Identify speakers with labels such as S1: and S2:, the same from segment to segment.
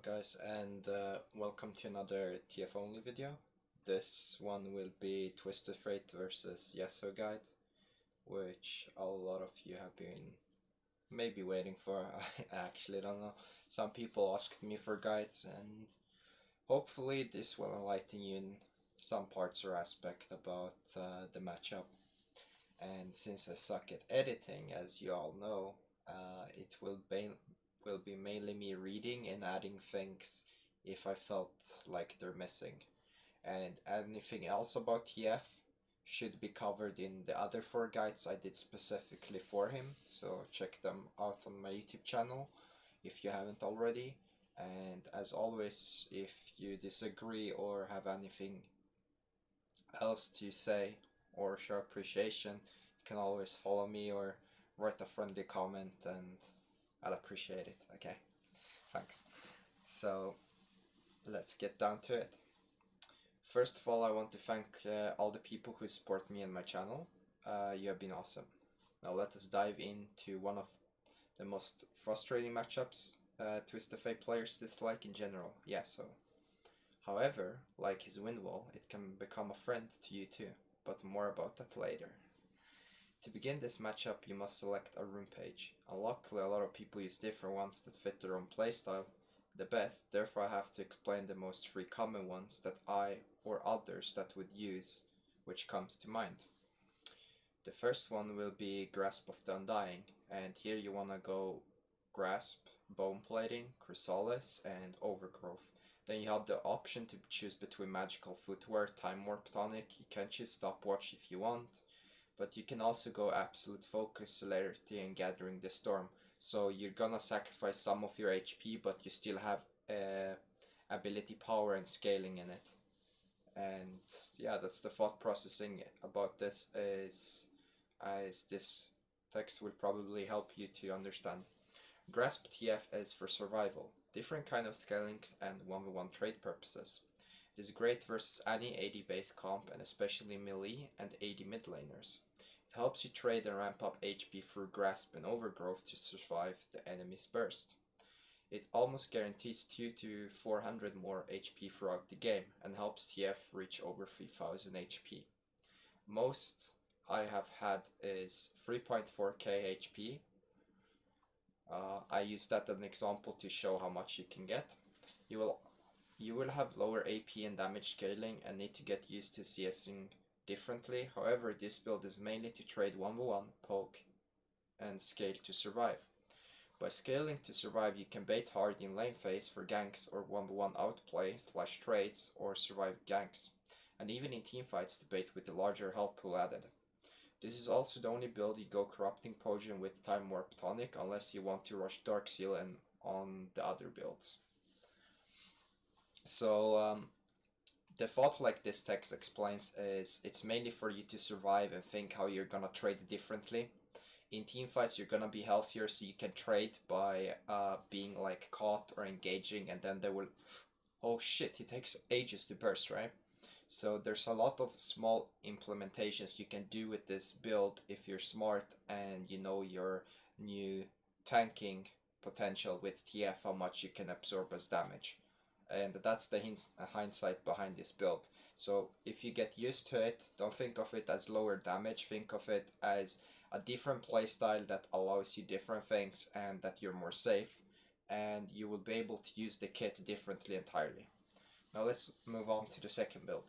S1: up guys, and welcome to another TF only video. This one will be Twisted Fate versus Yasuo guide, which a lot of you have been maybe waiting for. I actually don't know. Some people asked me for guides, and hopefully this will enlighten you in some parts or aspect about the matchup. And since I suck at editing, as you all know, it will be mainly me reading and adding things if I felt like they're missing. And anything else about TF should be covered in the other 4 guides I did specifically for him, so check them out on my YouTube channel if you haven't already. And as always, if you disagree or have anything else to say or show appreciation, you can always follow me or write a friendly comment and I'll appreciate it. Okay, thanks. So let's get down to it. First of all, I want to thank all the people who support me and my channel. You have been awesome. Now let us dive into one of the most frustrating matchups Twisted Fate players dislike in general, Yasuo. However, like his wind wall, it can become a friend to you too, but more about that later. To begin this matchup, you must select a rune page, and luckily a lot of people use different ones that fit their own playstyle the best, therefore I have to explain the most 3 common ones that I or others that would use, which comes to mind. The first one will be Grasp of the Undying, and here you wanna go Grasp, Bone Plating, Chrysalis, and Overgrowth. Then you have the option to choose between Magical Footwear, Time Warp Tonic. You can choose Stopwatch if you want, but you can also go Absolute Focus, Celerity, and Gathering the Storm. So you're gonna sacrifice some of your HP, but you still have ability power and scaling in it. And yeah, that's the thought processing about this, is as this text will probably help you to understand. Grasp TF is for survival, different kind of scalings and 1v1 trade purposes. It is great versus any AD based comp and especially melee and AD mid laners. It helps you trade and ramp up HP through Grasp and Overgrowth to survive the enemy's burst. It almost guarantees 2 to 400 more HP throughout the game and helps TF reach over 3000 HP. Most I have had is 3.4k HP. I use that as an example to show how much you can get. You will have lower AP and damage scaling and need to get used to CSing differently. However, this build is mainly to trade 1v1, poke, and scale to survive. By scaling to survive, you can bait hard in lane phase for ganks or 1v1 outplay / trades or survive ganks, and even in teamfights to bait with the larger health pool added. This is also the only build you go Corrupting Potion with Time Warp Tonic unless you want to rush Dark Seal and on the other builds. So the thought like this text explains is it's mainly for you to survive and think how you're gonna trade differently. In teamfights you're gonna be healthier so you can trade by being like caught or engaging, and then they will, oh shit, it takes ages to burst, right? So there's a lot of small implementations you can do with this build if you're smart and you know your new tanking potential with TF, how much you can absorb as damage. And that's the hindsight behind this build. So if you get used to it, don't think of it as lower damage, think of it as a different playstyle that allows you different things and that you're more safe, and you will be able to use the kit differently entirely. Now let's move on to the second build.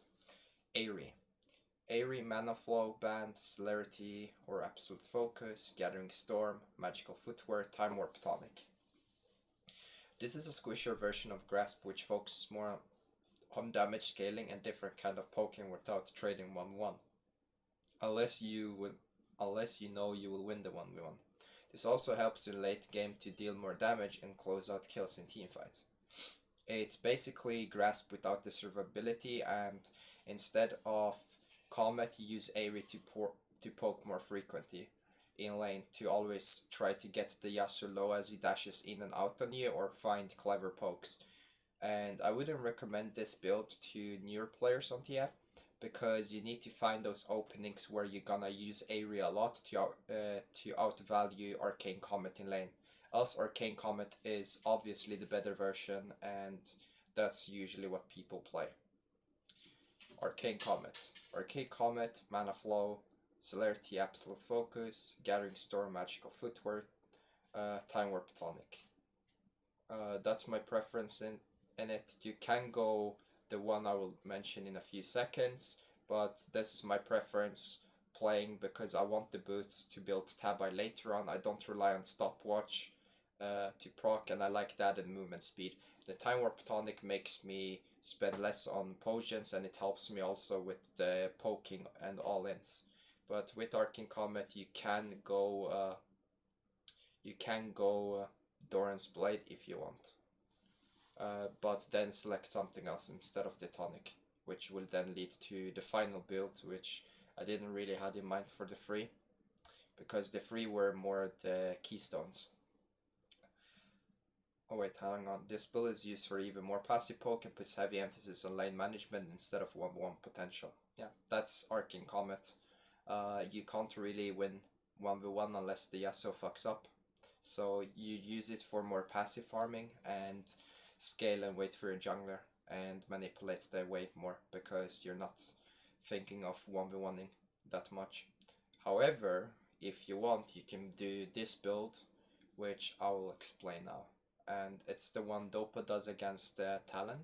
S1: Airy, Mana Flow, Band, Celerity or Absolute Focus, Gathering Storm, Magical Footwear, Time Warp Tonic. This is a squishier version of Grasp which focuses more on damage scaling and different kind of poking without trading 1v1. Unless you know you will win the 1v1. This also helps in late game to deal more damage and close out kills in teamfights. It's basically Grasp without the survivability, and instead of Comet you use Airy to poke more frequently in lane to always try to get the Yasuo low as he dashes in and out on you or find clever pokes. And I wouldn't recommend this build to newer players on TF because you need to find those openings where you're gonna use Airy a lot to outvalue Arcane Comet in lane. Else Arcane Comet is obviously the better version, and that's usually what people play. Arcane Comet. Arcane Comet, Mana Flow, Celerity Absolute Focus, Gathering Storm Magical Footwork, Time Warp Tonic. That's my preference in it. You can go the one I will mention in a few seconds, but this is my preference playing because I want the boots to build Tabi later on. I don't rely on stopwatch to proc, and I like that and movement speed. The Time Warp Tonic makes me spend less on potions, and it helps me also with the poking and all-ins. But with Arcane Comet you can go Doran's Blade if you want. But then select something else instead of the tonic, which will then lead to the final build, which I didn't really have in mind for the free, because the free were more the keystones. Oh wait, hang on. This build is used for even more passive poke and puts heavy emphasis on lane management instead of 1v1 potential. Yeah, that's Arcane Comet. You can't really win 1v1 unless the Yasuo fucks up. So you use it for more passive farming and scale and wait for your jungler and manipulate the wave more because you're not thinking of 1v1ing that much. However, if you want, you can do this build, which I will explain now. And it's the one Dopa does against Talon.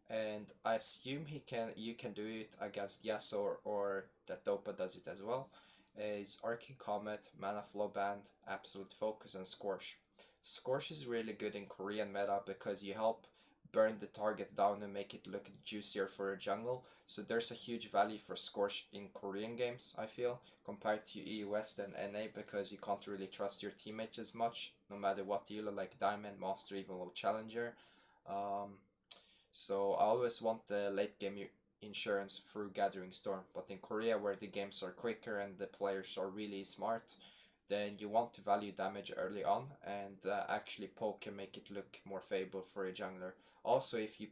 S1: And I assume you can do it against Yasuo, or that Dopa does it as well. Is Arcane Comet, Mana Flow Band, Absolute Focus, and Scorch. Scorch is really good in Korean meta because you help burn the target down and make it look juicier for a jungle. So there's a huge value for Scorch in Korean games, I feel, compared to EU West and NA, because you can't really trust your teammates as much, no matter what dealer like Diamond, Master, even low Challenger. So I always want the late game insurance through Gathering Storm, but in Korea, where the games are quicker and the players are really smart, then you want to value damage early on and actually poke and make it look more favorable for a jungler. Also, if you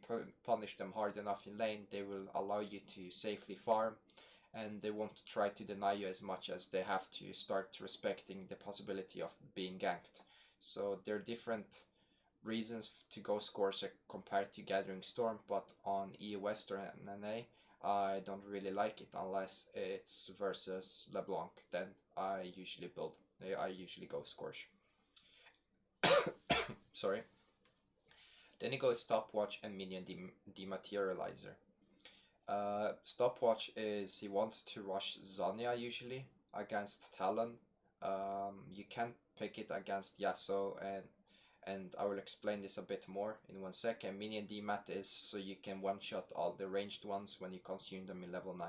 S1: punish them hard enough in lane, they will allow you to safely farm, and they won't try to deny you as much as they have to start respecting the possibility of being ganked. So there are different reasons to go Scorch compared to Gathering Storm, but on EU West or NA, I don't really like it unless it's versus LeBlanc. Then I usually go Scorch. Sorry. Then he goes Stopwatch and Minion Dematerializer. Stopwatch is he wants to rush Zhonya usually against Talon. You can pick it against Yasuo, and I will explain this a bit more in 1 second. Minion Demat is so you can one-shot all the ranged ones when you consume them in level 9.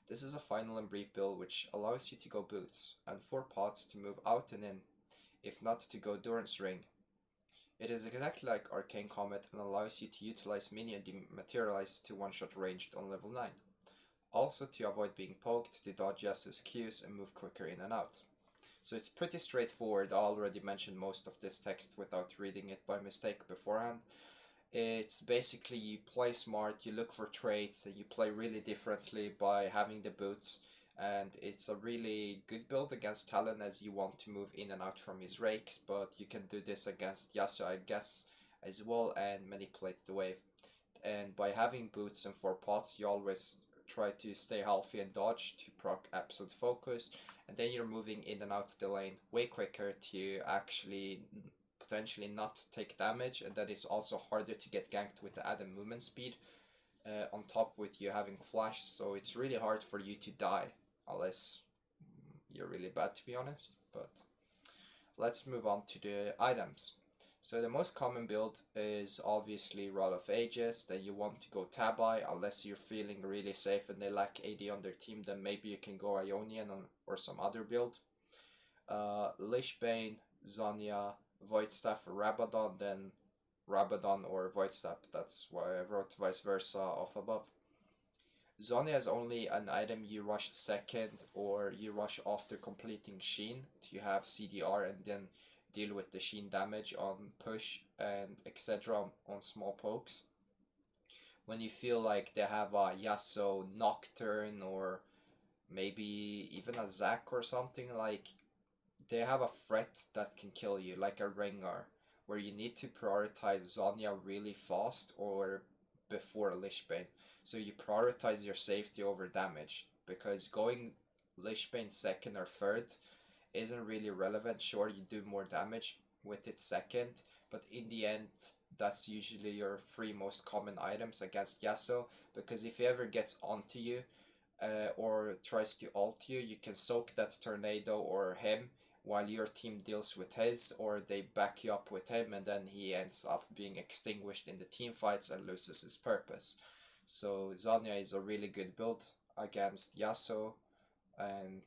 S1: This is a final and brief build which allows you to go boots, and 4 pots to move out and in, if not to go Durance Ring. It is exactly like Arcane Comet and allows you to utilize Minion Dematerialize to one-shot ranged on level 9. Also to avoid being poked, to dodge Yasuo's Qs and move quicker in and out. So it's pretty straightforward. I already mentioned most of this text without reading it by mistake beforehand. It's basically you play smart, you look for traits, and you play really differently by having the boots. And it's a really good build against Talon as you want to move in and out from his rakes, but you can do this against Yasuo, I guess, as well, and manipulate the wave. And by having boots and 4 pots, you always try to stay healthy and dodge to proc Absolute Focus, and then you're moving in and out the lane way quicker to actually potentially not take damage, and that is also harder to get ganked with the added movement speed on top with you having flash, so it's really hard for you to die unless you're really bad, to be honest. But let's move on to the items. So the most common build is obviously Rod of Ages. Then you want to go Tabi unless you're feeling really safe and they lack AD on their team, then maybe you can go Ionian or some other build. Lich Bane, Zhonya, Void Staff or Rabadon, then Rabadon or Void Staff. That's why I wrote vice versa off above. Zhonya is only an item you rush second or you rush after completing Sheen to have CDR and then deal with the Sheen damage on push and etc. on small pokes. When you feel like they have a Yasuo Nocturne or maybe even a Zac or something, like they have a threat that can kill you, like a Rengar, where you need to prioritize Zhonya really fast or before Lich Bane. So you prioritize your safety over damage, because going Lich Bane second or third isn't really relevant. Sure, you do more damage with it second, but in the end, that's usually your three most common items against Yasuo, because if he ever gets onto you, or tries to ult you, you can soak that tornado or him while your team deals with his, or they back you up with him, and then he ends up being extinguished in the team fights and loses his purpose. So Zhonya is a really good build against Yasuo and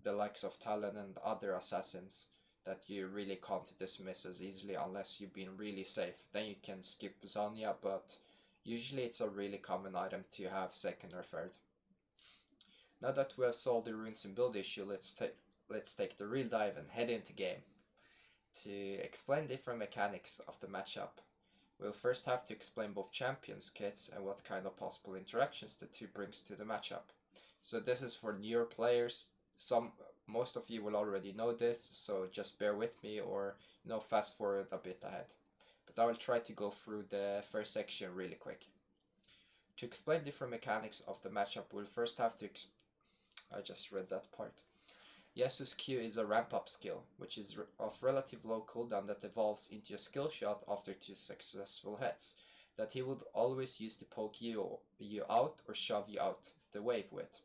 S1: the likes of Talon and other assassins that you really can't dismiss as easily unless you've been really safe. Then you can skip Zhonya, but usually it's a really common item to have second or third. Now that we have solved the runes and build issue, let's take the real dive and head into game. To explain different mechanics of the matchup, we'll first have to explain both champions kits and what kind of possible interactions the two brings to the matchup. So this is for newer players. Most of you will already know this, so just bear with me, or fast forward a bit ahead. But I will try to go through the first section really quick. To explain different mechanics of the matchup, we'll first have to I just read that part. Yasuo's Q is a ramp-up skill, which is of relative low cooldown that evolves into a skill shot after 2 successful hits, that he would always use to poke you out or shove you out the wave with.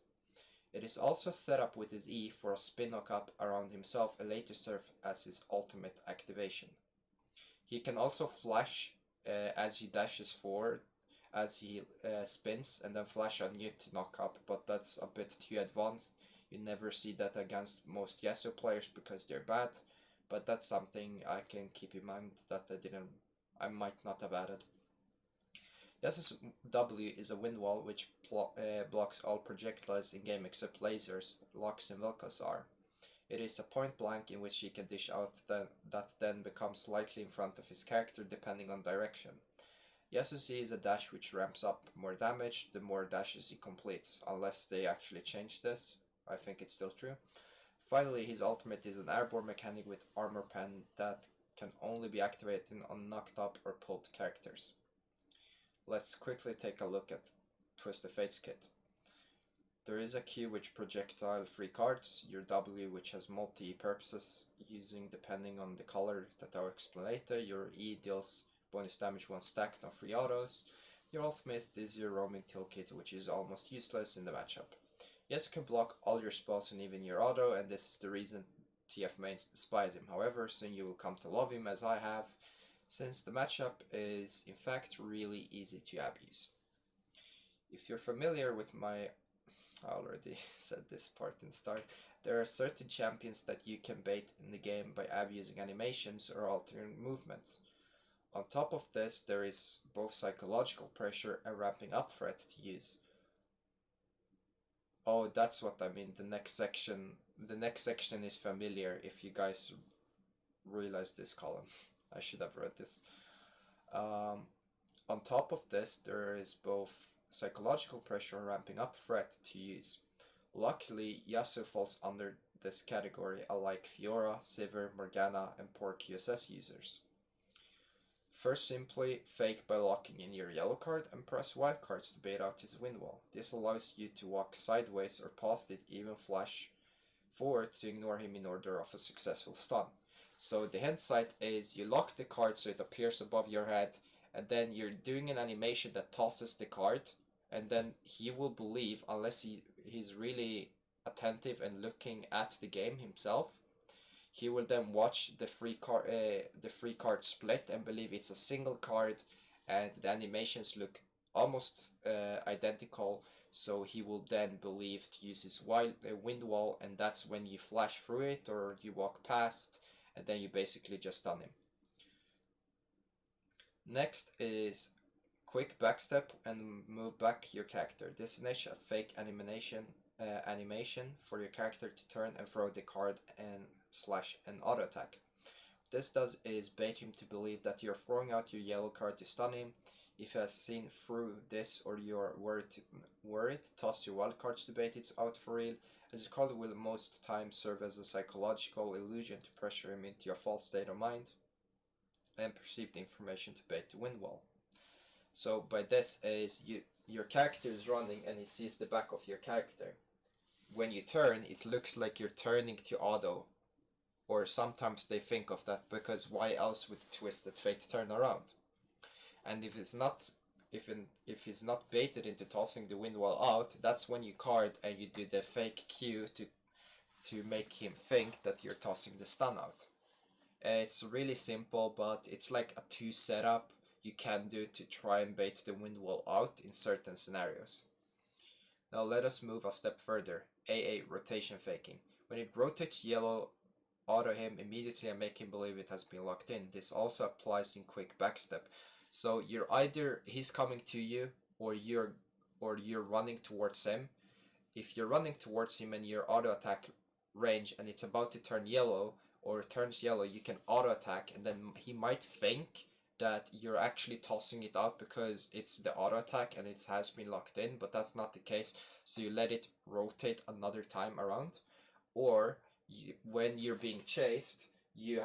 S1: It is also set up with his E for a spin knock-up around himself and later serve as his ultimate activation. He can also flash as he dashes forward, as he spins, and then flash on you to knock up, but that's a bit too advanced. You never see that against most Yasuo players because they're bad, but that's something I can keep in mind that I might not have added. Yasuo's W is a wind wall which blocks all projectiles in game except lasers, locks and Vel'Koz. It is a point blank in which he can dish out that then becomes slightly in front of his character depending on direction. Yasuo's E is a dash which ramps up more damage the more dashes he completes, unless they actually change this. I think it's still true. Finally, his ultimate is an airborne mechanic with armor pen that can only be activated on knocked up or pulled characters. Let's quickly take a look at Twisted Fate's kit. There is a Q which projectile 3 cards, your W which has multi-purposes using depending on the color that I'll explain later, your E deals bonus damage when stacked on 3 autos. Your ultimate is your roaming toolkit, which is almost useless in the matchup. Yes, you can block all your spells and even your auto, and this is the reason TF mains despise him. However, soon you will come to love him as I have, since the matchup is in fact really easy to abuse. If you're familiar with I already said this part in start, there are certain champions that you can bait in the game by abusing animations or altering movements. On top of this, there is both psychological pressure and ramping up threat to use. Oh, that's what I mean. The next section is familiar, if you guys realize this column. I should have read this. On top of this, there is both psychological pressure and ramping up threat to use. Luckily, Yasuo falls under this category, unlike Fiora, Sivir, Morgana, and poor QSS users. First, simply fake by locking in your yellow card and press white cards to bait out his wind wall. This allows you to walk sideways or past it, even flash forward to ignore him in order of a successful stun. So the hindsight is you lock the card so it appears above your head, and then you're doing an animation that tosses the card, and then he will believe, unless he's really attentive and looking at the game himself, he will then watch the free card split and believe it's a single card, and the animations look almost identical. So he will then believe to use his wind wall, and that's when you flash through it or you walk past, and then you basically just stun him. Next is quick backstep and move back your character. This is a fake animation for your character to turn and throw the card and / an auto attack. What this does is bait him to believe that you're throwing out your yellow card to stun him. If he has seen through this or you are worried, toss your wildcards to bait it out for real, as the card will most times serve as a psychological illusion to pressure him into a false state of mind and perceive the information to bait the wind wall. So by this is your character is running and he sees the back of your character. When you turn, it looks like you're turning to auto, or sometimes they think of that because why else would Twisted Fate turn around? And if it's not if he's not baited into tossing the wind wall out, that's when you card and you do the fake Q to make him think that you're tossing the stun out. It's really simple, but it's like a 2 setup you can do to try and bait the wind wall out in certain scenarios. Now let us move a step further. AA, rotation faking. When it rotates yellow, auto him immediately and make him believe it has been locked in. This also applies in quick backstep. So he's coming to you or you're running towards him. If you're running towards him and your auto attack range and it's about to turn yellow or turns yellow, you can auto attack and then he might think that you're actually tossing it out because it's the auto attack and it has been locked in, but that's not the case. So you let it rotate another time around, or when you're being chased, you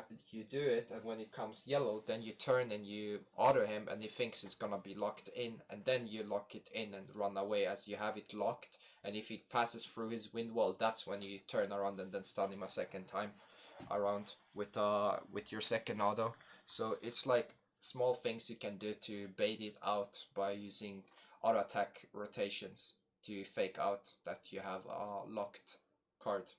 S1: do it, and when it comes yellow, then you turn and you auto him, and he thinks it's gonna be locked in, and then you lock it in and run away as you have it locked. And if it passes through his wind wall, that's when you turn around and then stun him a second time around with your second auto. So it's like small things you can do to bait it out by using auto attack rotations to fake out that you have a locked card.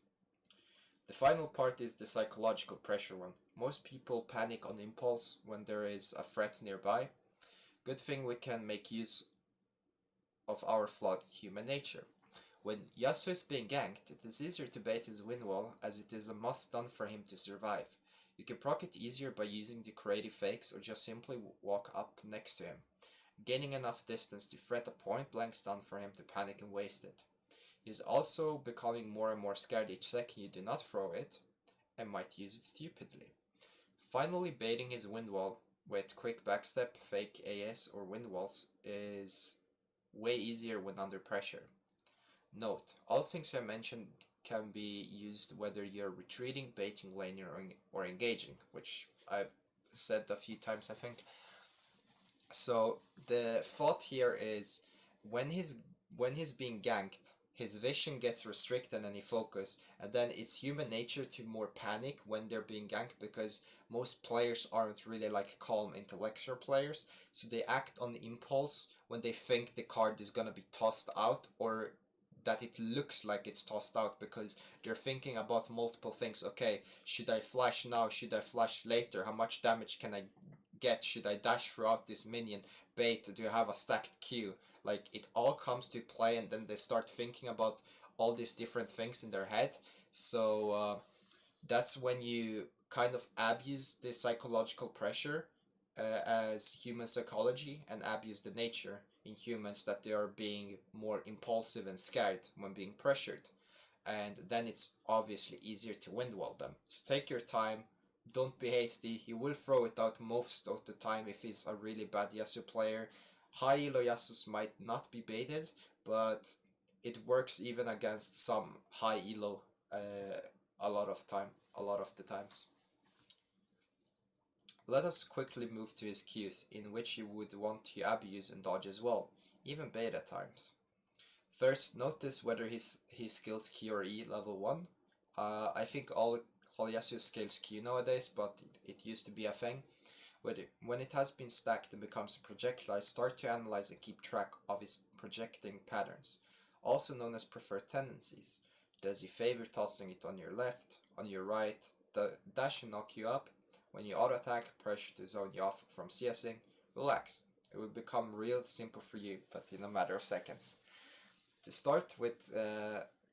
S1: The final part is the psychological pressure one. Most people panic on impulse when there is a threat nearby. Good thing we can make use of our flawed human nature. When Yasuo is being ganked, it is easier to bait his wind wall as it is a must done for him to survive. You can proc it easier by using the creative fakes or just simply walk up next to him, gaining enough distance to threat a point blank stun for him to panic and waste it. He is also becoming more and more scared each second you do not throw it, and might use it stupidly. Finally, baiting his wind wall with quick backstep, fake AS or wind walls is way easier when under pressure. Note, all things I mentioned can be used whether you're retreating, baiting, laning, or engaging, which I've said a few times I think. So the thought here is when he's being ganked, his vision gets restricted and he focus, and then it's human nature to more panic when they're being ganked because most players aren't really like calm intellectual players, so they act on impulse when they think the card is gonna be tossed out or that it looks like it's tossed out because they're thinking about multiple things. Okay, should I flash now? Should I flash later? How much damage can I get? Should I dash throughout this minion? Bait, do you have a stacked Q? Like, it all comes to play and then they start thinking about all these different things in their head. So that's when you kind of abuse the psychological pressure as human psychology and abuse the nature in humans that they are being more impulsive and scared when being pressured. And then it's obviously easier to windwall them. So take your time, don't be hasty. He will throw it out most of the time if he's a really bad Yasuo player. High elo Yasuos might not be baited, but it works even against some high elo a lot of the times. Let us quickly move to his Qs, in which you would want to abuse and dodge as well, even bait at times. First, notice whether his skills Q or E level 1. I think all Yasuo scales Q nowadays, but it used to be a thing. When it has been stacked and becomes a projectile, start to analyze and keep track of his projecting patterns, also known as preferred tendencies. Does he favor tossing it on your left, on your right, dash and knock you up? When you auto attack, pressure to zone you off from CSing, relax. It will become real simple for you, but in a matter of seconds. To start with,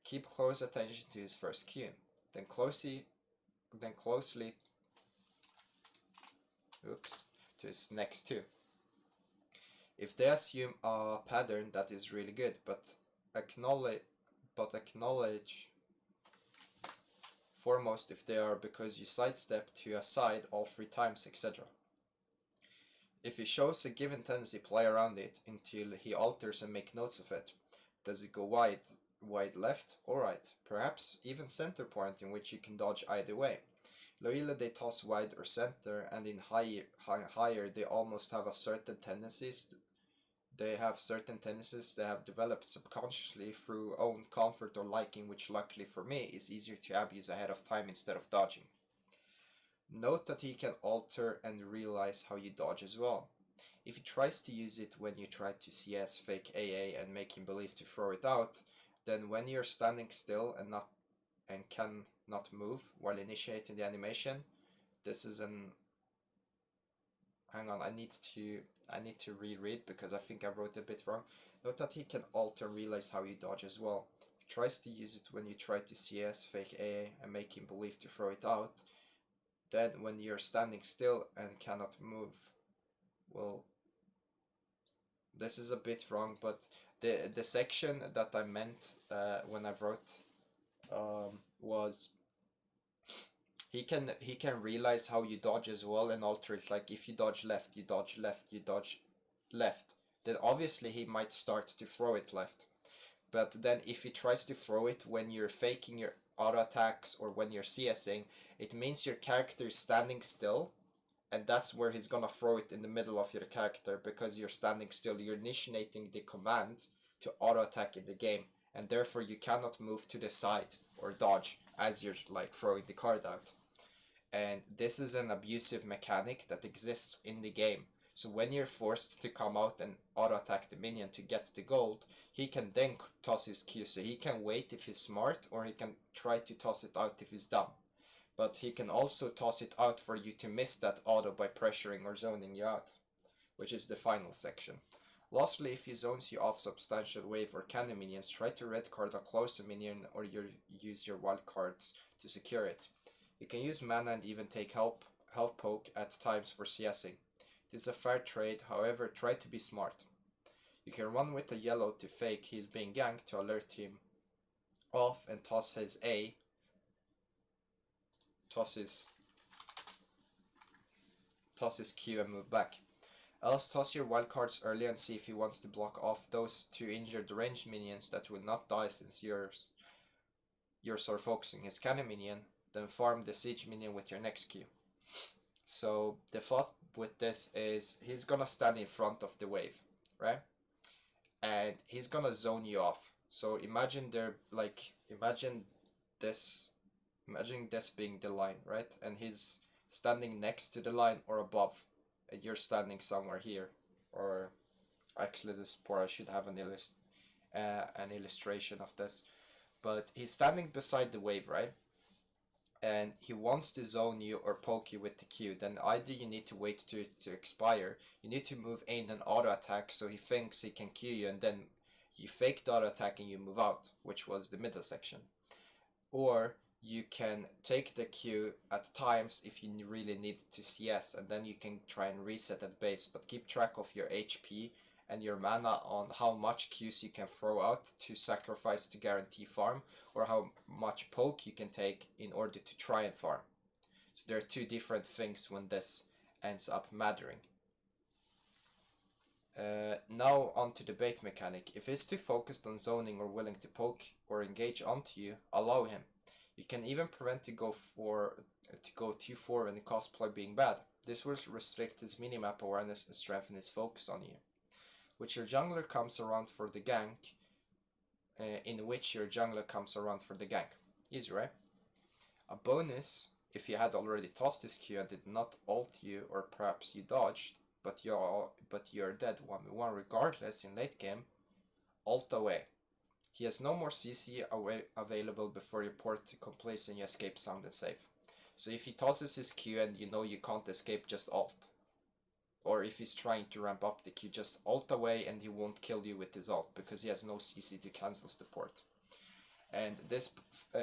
S1: keep close attention to his first Q, then closely to his next two. If they assume a pattern, that is really good, but acknowledge foremost if they are because you sidestep to a side all 3 times, etc. If he shows a given tendency, play around it until he alters and make notes of it. Does it go wide left or right? Perhaps even center point, in which you can dodge either way. Loyally they toss wide or center, and in higher they almost have a certain tendencies. They have developed subconsciously through own comfort or liking, which luckily for me is easier to abuse ahead of time instead of dodging. Note that he can alter and realize how you dodge as well. If he tries to use it when you try to CS fake AA and make him believe to throw it out, then when you're standing still and cannot move while initiating the animation, this is an... Hang on, I need to reread because I think I wrote it a bit wrong. Note that he can alter and realize how you dodge as well. If he tries to use it when you try to CS fake AA and make him believe to throw it out, then when you're standing still and cannot move, well, this is a bit wrong, but the section that I meant when I wrote was he can realize how you dodge as well and alter it. Like if you dodge left, you dodge left, you dodge left, then obviously he might start to throw it left. But then if he tries to throw it when you're faking your auto attacks or when you're CSing, it means your character is standing still, and that's where he's gonna throw it, in the middle of your character, because you're standing still. You're initiating the command to auto attack in the game, and therefore you cannot move to the side or dodge as you're like throwing the card out. And this is an abusive mechanic that exists in the game. So when you're forced to come out and auto attack the minion to get the gold, he can then toss his Q. So he can wait if he's smart, or he can try to toss it out if he's dumb. But he can also toss it out for you to miss that auto by pressuring or zoning you out, which is the final section. Lastly, if he zones you off substantial wave or cannon minions, try to red card a closer minion or use your wild cards to secure it. You can use mana and even take health poke at times for CSing. This is a fair trade, however try to be smart. You can run with a yellow to fake he's being ganked to alert him off and toss his A. Toss his Q and move back. Else toss your wild cards early and see if he wants to block off those two injured ranged minions that will not die since you're sort of focusing his cannon minion, then farm the siege minion with your next Q. So the thought with this is he's gonna stand in front of the wave, right? And he's gonna zone you off. So imagine this being the line, right? And he's standing next to the line or above, and you're standing somewhere here. Or actually, this part I should have an illustration of this. But he's standing beside the wave, right? And he wants to zone you or poke you with the Q. Then either you need to wait to expire, you need to move in and auto attack so he thinks he can Q you, and then you fake the auto attack and you move out, which was the middle section. Or you can take the Q at times if you really need to CS, and then you can try and reset at base, but keep track of your HP and your mana on how much Qs you can throw out to sacrifice to guarantee farm, or how much poke you can take in order to try and farm. So there are two different things when this ends up mattering. Now on to the bait mechanic. If he's too focused on zoning or willing to poke or engage onto you, allow him. You can even prevent to go too far when the cosplay being bad. This will restrict his minimap awareness and strengthen his focus on you. Which your jungler comes around for the gank, Easy, right? A bonus, if you had already tossed his Q and did not ult you, or perhaps you dodged, but you're dead 1v1 regardless in late game, ult away. He has no more CC available before your port completes and you escape sound and safe. So if he tosses his Q and you know you can't escape, just ult. Or if he's trying to ramp up the Q, just ult away and he won't kill you with his ult, because he has no CC to cancel the port. And this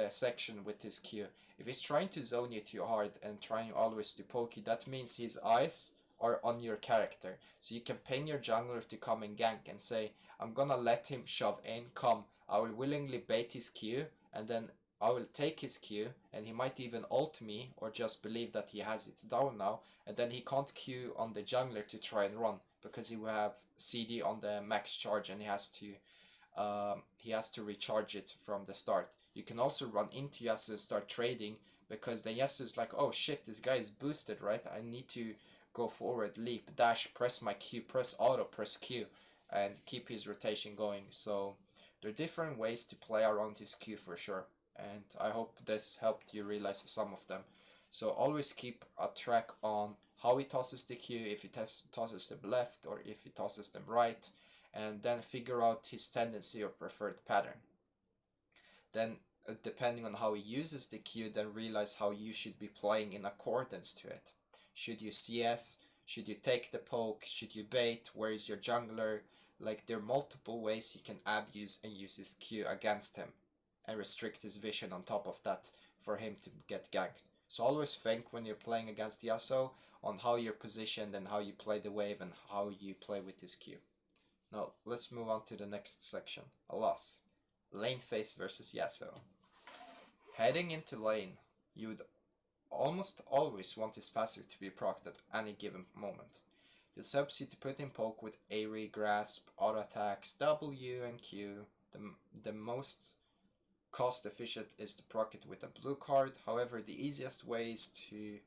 S1: section with his Q, if he's trying to zone you too hard and trying always to poke you, that means his eyes are on your character. So you can ping your jungler to come and gank and say, I'm gonna let him shove in, come, I will willingly bait his Q, and then I will take his Q, and he might even ult me, or just believe that he has it down now, and then he can't Q on the jungler to try and run, because he will have CD on the max charge, and he has to recharge it from the start. You can also run into Yasuo and start trading, because then Yasuo is like, oh shit, this guy is boosted, right? I need to go forward, leap, dash, press my Q, press auto, press Q, and keep his rotation going. So there are different ways to play around his Q for sure, and I hope this helped you realize some of them. So always keep a track on how he tosses the Q, if he tosses them left or if he tosses them right, and then figure out his tendency or preferred pattern. Then, depending on how he uses the Q, then realize how you should be playing in accordance to it. Should you CS? Should you take the poke? Should you bait? Where is your jungler? Like, there are multiple ways you can abuse and use his Q against him, and restrict his vision on top of that for him to get ganked. So always think when you're playing against Yasuo on how you're positioned and how you play the wave and how you play with his Q. Now, let's move on to the next section. Alas, lane phase versus Yasuo. Heading into lane, you would almost always want his passive to be procced at any given moment. This helps you to put in poke with AoE, grasp, auto attacks, W and Q. The most cost efficient is to proc it with a blue card. However, the easiest way is to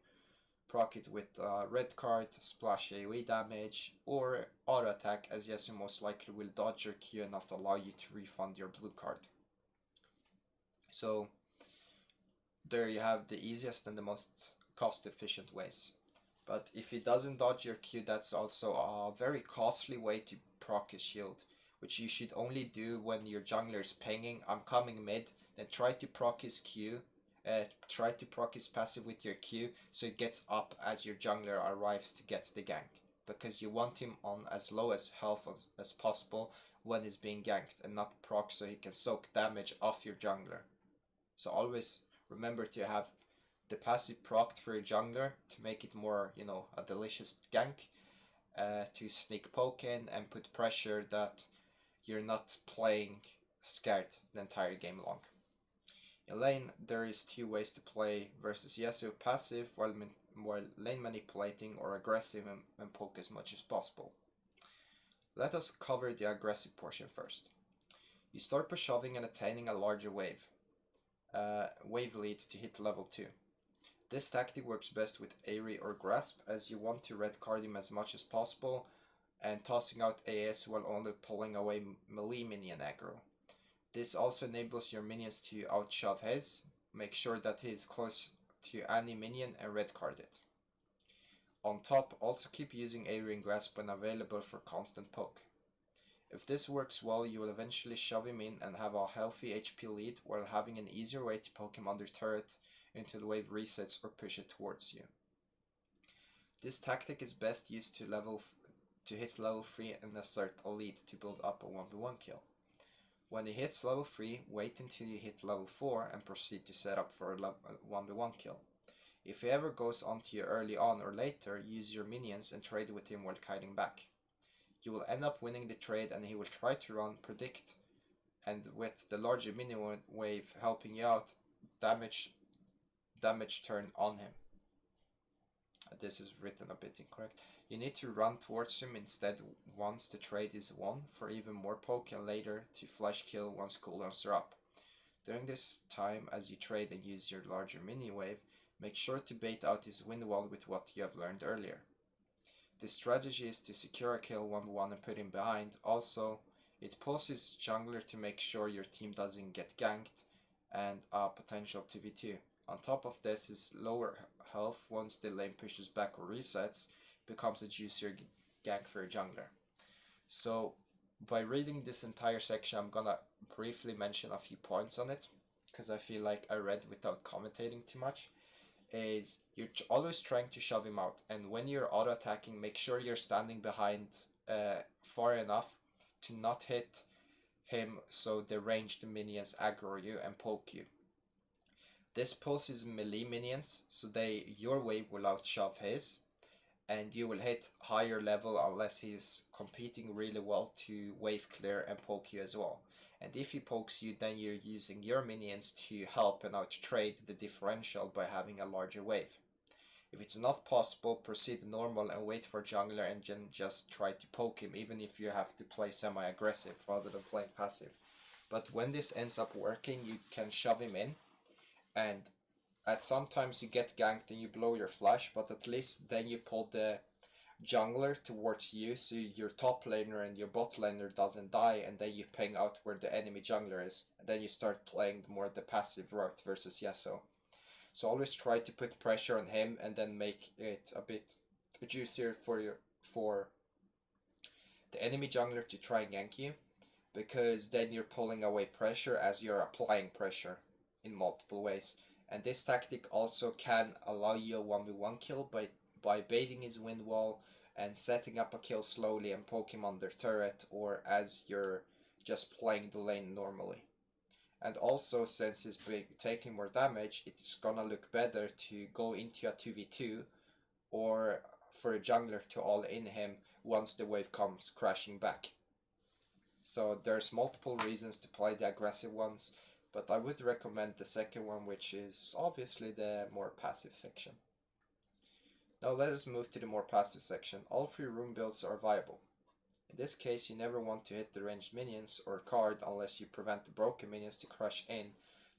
S1: proc it with a red card, splash AoE damage, or auto attack, as Yasuo most likely will dodge your Q and not allow you to refund your blue card. So there you have the easiest and the most cost efficient ways. But if he doesn't dodge your Q, that's also a very costly way to proc his shield, which you should only do when your jungler is pinging, I'm coming mid, then try to proc his Q, try to proc his passive with your Q, so it gets up as your jungler arrives to get the gank, because you want him on as low as health as possible when he's being ganked, and not proc so he can soak damage off your jungler. So always remember to have the passive procced for your jungler to make it more, a delicious gank, to sneak poke in and put pressure that you're not playing scared the entire game long. In lane, there is two ways to play versus Yasuo: passive while lane manipulating, or aggressive and poke as much as possible. Let us cover the aggressive portion first. You start by shoving and attaining a larger wave. Wave lead to hit level 2. This tactic works best with AoE or grasp, as you want to red card him as much as possible and tossing out AS while only pulling away melee minion aggro. This also enables your minions to outshove his. Make sure that he is close to any minion and red card it. On top, also keep using AoE and grasp when available for constant poke. If this works well, you will eventually shove him in and have a healthy HP lead, while having an easier way to poke him under turret until the wave resets or push it towards you. This tactic is best used to hit level 3 and assert a lead to build up a 1v1 kill. When he hits level 3, wait until you hit level 4 and proceed to set up for a 1v1 kill. If he ever goes onto you early on or later, use your minions and trade with him while kiting back. You will end up winning the trade and he will try to run, predict, and with the larger minion wave helping you out, damage turn on him. This is written a bit incorrect. You need to run towards him instead once the trade is won for even more poke, and later to flash kill once cooldowns are up. During this time, as you trade and use your larger mini wave, make sure to bait out his wind wall with what you have learned earlier. This strategy is to secure a kill 1v1 and put him behind. Also, it pulls his jungler to make sure your team doesn't get ganked, and a potential 2v2. On top of this, his lower health once the lane pushes back or resets becomes a juicier gank for your jungler. So by reading this entire section, I'm gonna briefly mention a few points on it, because I feel like I read without commentating too much. Is you're always trying to shove him out, and when you're auto attacking, make sure you're standing behind far enough to not hit him so the ranged minions aggro you and poke you. This pulls his melee minions, so your wave will outshove his, and you will hit higher level unless he's competing really well to wave clear and poke you as well. And if he pokes you, then you're using your minions to help and out trade the differential by having a larger wave. If it's not possible, proceed normal and wait for jungler and then just try to poke him, even if you have to play semi-aggressive rather than playing passive. But when this ends up working, you can shove him in, and at sometimes you get ganked and you blow your flash, but at least then you pull the jungler towards you, so your top laner and your bot laner doesn't die, and then you ping out where the enemy jungler is, and then you start playing more the passive route versus Yasuo. So always try to put pressure on him and then make it a bit juicier for the enemy jungler to try and gank you, because then you're pulling away pressure as you're applying pressure in multiple ways. And this tactic also can allow you a 1v1 kill by baiting his wind wall and setting up a kill slowly and poke him on their turret, or as you're just playing the lane normally. And also, since he's taking more damage, it's gonna look better to go into a 2v2 or for a jungler to all in him once the wave comes crashing back. So there's multiple reasons to play the aggressive ones, but I would recommend the second one, which is obviously the more passive section. Now let us move to the more passive section. All 3 rune builds are viable. In this case, you never want to hit the ranged minions or card unless you prevent the broken minions to crash in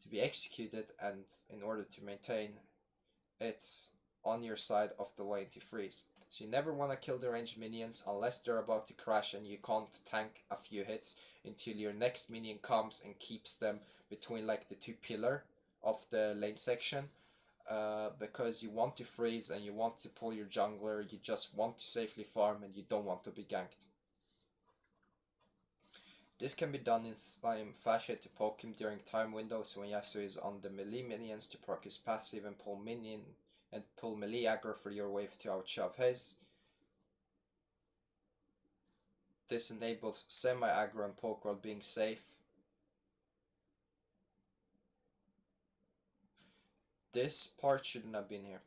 S1: to be executed, and in order to maintain it's on your side of the lane to freeze. So you never want to kill the ranged minions unless they're about to crash and you can't tank a few hits until your next minion comes and keeps them between like the 2 pillar of the lane section, because you want to freeze and you want to pull your jungler, you just want to safely farm and you don't want to be ganked. This can be done in slime fashion to poke him during time windows when Yasuo is on the melee minions to proc his passive and pull melee aggro for your wave to outshove his. This enables semi-aggro and poke while being safe. This part shouldn't have been here.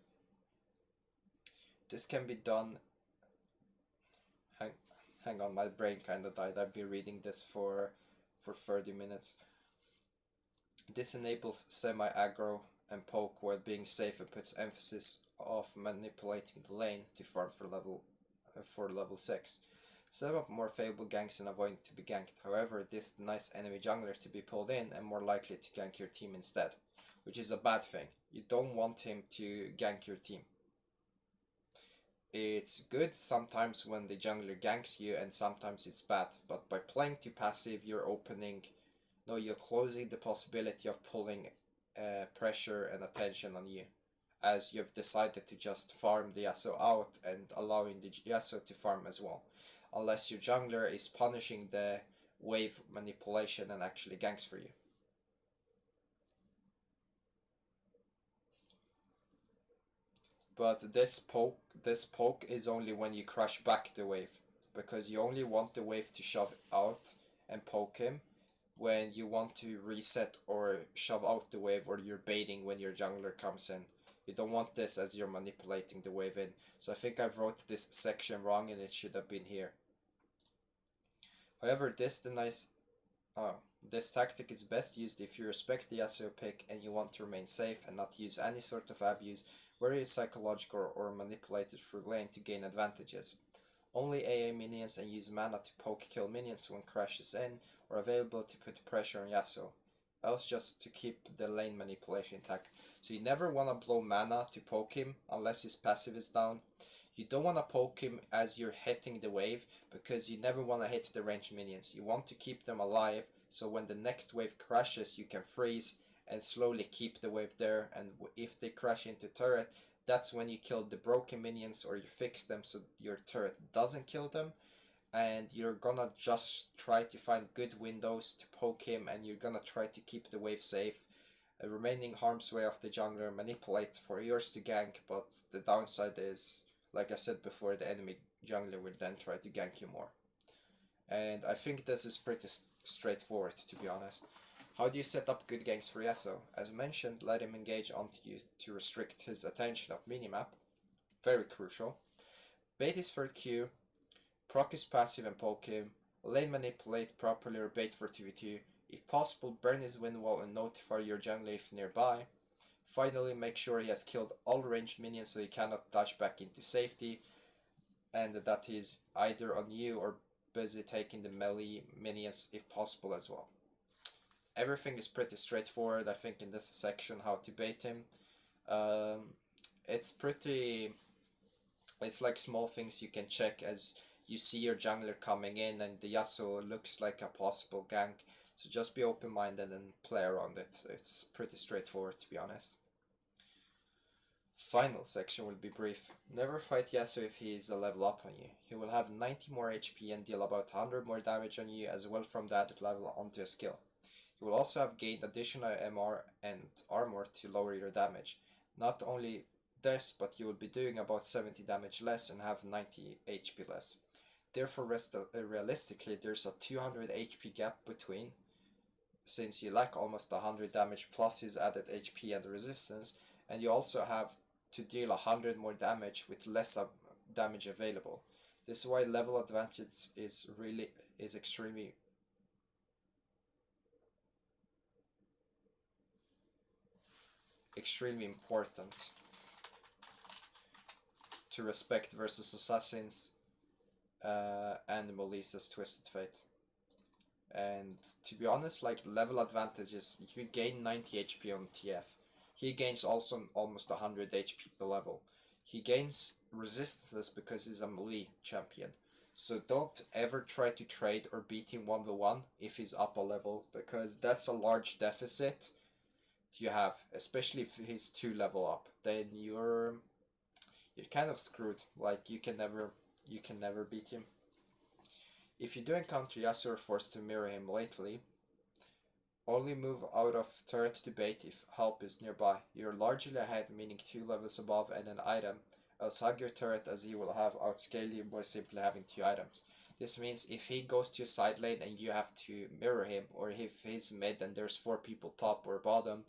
S1: This can be done... Hang on, my brain kinda died. I've been reading this for 30 minutes. This enables semi-aggro and poke while being safe and puts emphasis of manipulating the lane to farm for level 6. Set up more favorable ganks and avoid to be ganked. However, this denies enemy jungler to be pulled in and more likely to gank your team instead, which is a bad thing. You don't want him to gank your team. It's good sometimes when the jungler ganks you, and sometimes it's bad, but by playing too passive you're closing the possibility of pulling pressure and attention on you, as you've decided to just farm the Yasuo out and allowing the Yasuo to farm as well, unless your jungler is punishing the wave manipulation and actually ganks for you. But this poke is only when you crash back the wave, because you only want the wave to shove out and poke him when you want to reset or shove out the wave, or you're baiting when your jungler comes in. You don't want this as you're manipulating the wave in. So I think I wrote this section wrong and it should have been here. However, this tactic is best used if you respect the Yasuo pick and you want to remain safe and not use any sort of abuse where he is psychological or manipulated through lane to gain advantages. Only AA minions and use mana to poke kill minions when crashes in are available to put pressure on Yasuo, else just to keep the lane manipulation intact. So you never want to blow mana to poke him unless his passive is down. You don't want to poke him as you're hitting the wave, because you never want to hit the ranged minions. You want to keep them alive, so when the next wave crashes you can freeze and slowly keep the wave there, and if they crash into turret, that's when you kill the broken minions or you fix them so your turret doesn't kill them, and you're gonna just try to find good windows to poke him, and you're gonna try to keep the wave safe, remaining harm's way of the jungler, manipulate for yours to gank, but the downside is, like I said before, the enemy jungler will then try to gank you more. And I think this is pretty straightforward, to be honest. How do you set up good ganks for Yasuo? As mentioned, let him engage onto you to restrict his attention of minimap. Very crucial. Bait his third Q, proc his passive and poke him, lane manipulate properly or bait for 2v2. If possible, burn his wind wall and notify your jungler if nearby. Finally, make sure he has killed all ranged minions so he cannot dash back into safety, and that he's either on you or busy taking the melee minions if possible as well. Everything is pretty straightforward, I think, in this section, how to bait him. Um, it's pretty... It's like small things you can check as you see your jungler coming in and the Yasuo looks like a possible gank. So just be open-minded and play around it. It's pretty straightforward, to be honest. Final section will be brief. Never fight Yasuo if he is a level up on you. He will have 90 more HP and deal about 100 more damage on you as well from that level onto a skill. You will also have gained additional MR and armor to lower your damage. Not only this, but you will be doing about 70 damage less and have 90 HP less. Therefore, realistically, there's a 200 HP gap between, since you lack almost 100 damage plus his added HP and resistance, and you also have to deal 100 more damage with less damage available. This is why level advantage is extremely important to respect versus assassins and Melissa's Twisted Fate. And to be honest, like, level advantages, you gain 90 HP on TF. He gains also almost 100 HP per level. He gains resistances because he's a melee champion. So don't ever try to trade or beat him 1v1 if he's up a level, because that's a large deficit you have, especially if he's 2 level up. Then you're kind of screwed. Like, you can never beat him. If you do encounter Yasuo or forced to mirror him lately, only move out of turret to bait if help is nearby. You're largely ahead, meaning 2 levels above and an item, else hug your turret as he will have outscale you by simply having 2 items. This means if he goes to a side lane and you have to mirror him, or if he's mid and there's 4 people top or bottom,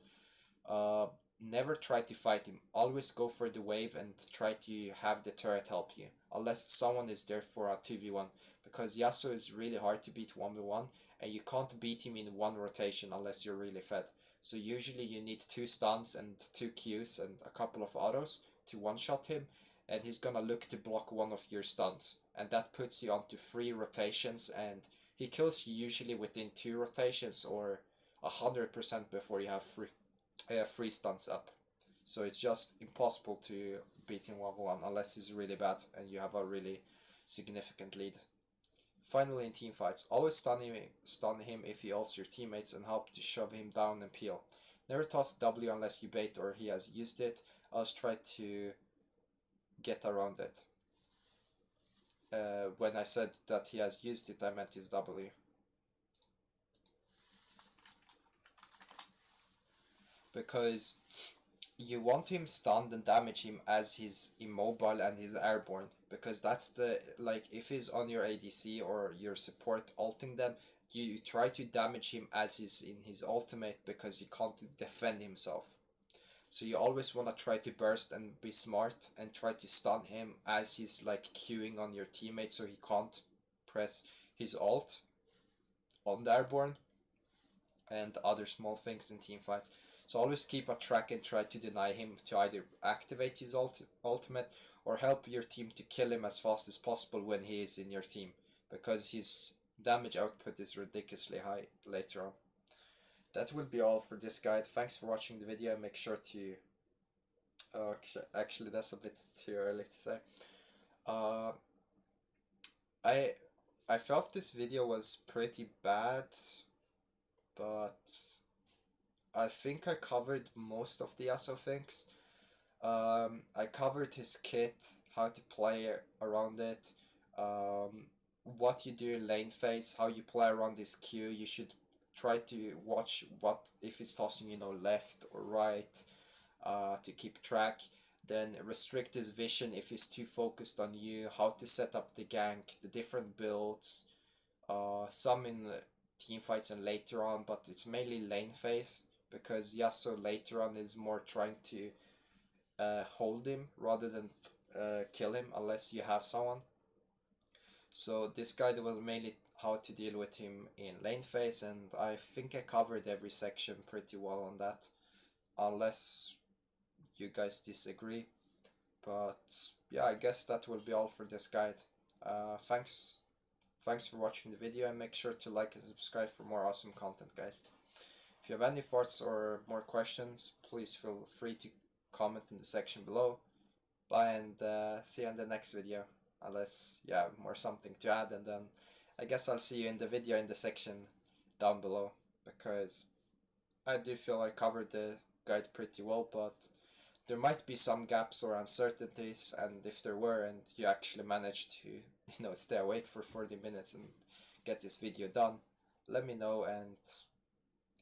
S1: never try to fight him. Always go for the wave and try to have the turret help you, unless someone is there for a 2v1, because Yasuo is really hard to beat 1v1, and you can't beat him in one rotation unless you're really fed. So usually you need 2 stuns and 2 Qs and a couple of autos to one-shot him, and he's gonna look to block one of your stuns, and that puts you onto 3 rotations, and he kills you usually within 2 rotations or 100% before you have 3 stuns up. So it's just impossible to beat him 1v1 unless he's really bad and you have a really significant lead. Finally, in teamfights, always stun him if he ults your teammates and help to shove him down and peel. Never toss W unless you bait or he has used it, else try to get around it. When I said that he has used it, I meant his W. Because you want him stunned and damage him as he's immobile and he's airborne, because that's the, like, if he's on your ADC or your support ulting them, you try to damage him as he's in his ultimate because he can't defend himself. So you always want to try to burst and be smart and try to stun him as he's like queuing on your teammate so he can't press his ult on the airborne, and other small things in teamfights. So always keep a track and try to deny him to either activate his ultimate or help your team to kill him as fast as possible when he is in your team, because his damage output is ridiculously high later on. That will be all for this guide. Thanks for watching the video. Make sure to... Oh, actually that's a bit too early to say. I felt this video was pretty bad, but I think I covered most of the Yasuo things. I covered his kit, how to play around it, what you do in lane phase, how you play around his Q. You should try to watch what, if it's tossing, you know, left or right, to keep track. Then restrict his vision if he's too focused on you, how to set up the gank, the different builds, some in team fights and later on, but it's mainly lane phase, because Yasuo later on is more trying to hold him rather than kill him unless you have someone. So this guide will mainly how to deal with him in lane phase, and I think I covered every section pretty well on that, unless you guys disagree. But yeah, I guess that will be all for this guide. Thanks for watching the video, and make sure to like and subscribe for more awesome content, guys. If you have any thoughts or more questions, please feel free to comment in the section below. Bye, and see you in the next video. Unless you have more something to add, and then I guess I'll see you in the video in the section down below, because I do feel I covered the guide pretty well, but there might be some gaps or uncertainties, and if there were and you actually managed to, stay awake for 40 minutes and get this video done, let me know, and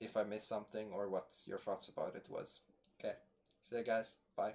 S1: if I missed something or what your thoughts about it was. Okay, see you guys, bye.